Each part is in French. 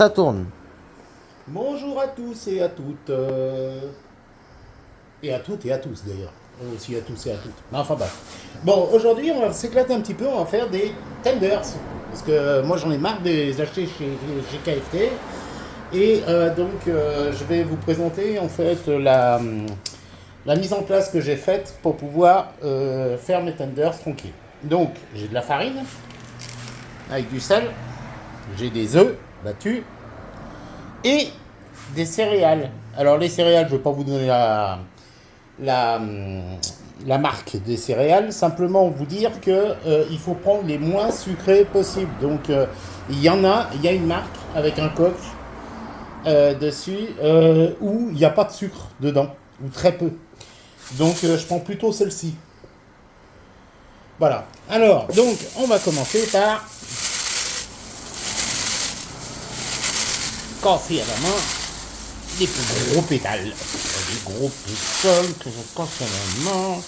Ça tourne. Bonjour à tous et à toutes. Et à toutes et à tous d'ailleurs. Aussi à tous et à toutes. Mais enfin bref. Bon, aujourd'hui, on va s'éclater un petit peu. On va faire des tenders. Parce que moi, j'en ai marre de les acheter chez KFT. Et je vais vous présenter en fait la mise en place que j'ai faite pour pouvoir faire mes tenders tranquilles. Donc, j'ai de la farine avec du sel. J'ai des œufs battus. Et des céréales. Alors les céréales, je ne vais pas vous donner la, la marque des céréales, simplement vous dire que il faut prendre les moins sucrés possibles. Donc il y a une marque avec un coq dessus où il n'y a pas de sucre dedans, ou très peu. Donc je prends plutôt celle-ci. Voilà. Alors, donc on va commencer par casser à la main des plus gros pétales. Des gros pétales que je casse à la main.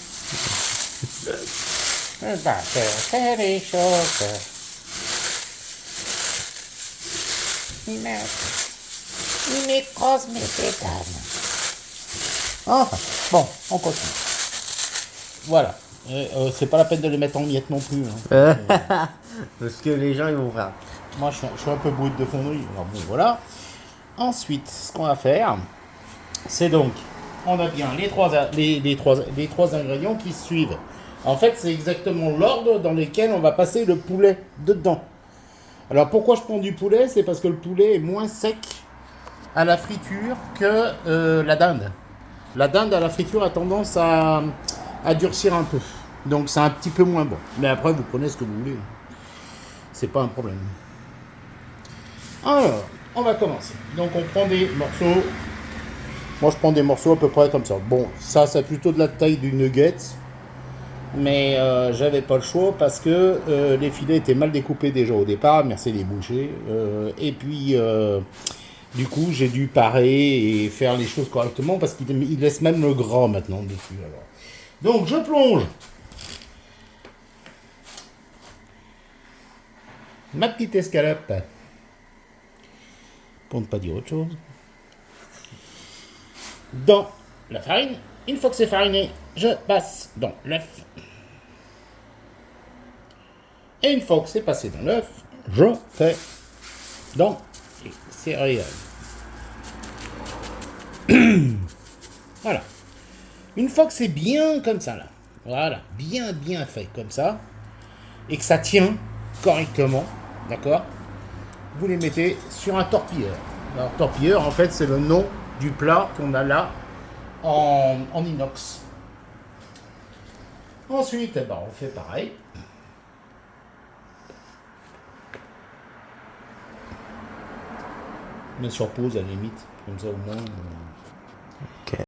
Je vais faire des choses. Il m'écrase mes pétales. Enfin, bon, on continue. Voilà. C'est pas la peine de les mettre en miettes non plus. Hein. Parce que les gens ils vont faire. Moi, je suis un peu brut de fonderie. Alors bon, voilà. Ensuite, ce qu'on va faire, c'est donc, on a bien les trois ingrédients qui suivent. En fait, c'est exactement l'ordre dans lequel on va passer le poulet dedans. Alors, pourquoi je prends du poulet? C'est parce que le poulet est moins sec à la friture que la dinde. La dinde à la friture a tendance à durcir un peu. Donc, c'est un petit peu moins bon. Mais après, vous prenez ce que vous voulez. C'est pas un problème. Alors, on va commencer. Donc, on prend des morceaux. Moi, je prends des morceaux à peu près comme ça. Bon, ça, c'est plutôt de la taille du nugget. Mais j'avais pas le choix parce que les filets étaient mal découpés déjà au départ. Merci les bouchers. Et puis, du coup, j'ai dû parer et faire les choses correctement parce qu'il laisse même le gras maintenant dessus. Alors. Donc, je plonge ma petite escalope, pour ne pas dire autre chose, dans la farine. Une fois que c'est fariné, je passe dans l'œuf. Et une fois que c'est passé dans l'œuf, je fais dans les céréales. Voilà. Une fois que c'est bien comme ça, là, voilà, bien fait comme ça, et que ça tient correctement, d'accord, vous les mettez sur un torpilleur. Alors, torpilleur, en fait, c'est le nom du plat qu'on a là en inox. Ensuite, eh ben, on fait pareil. Mais sur pause à la limite, comme ça au moins. Ok.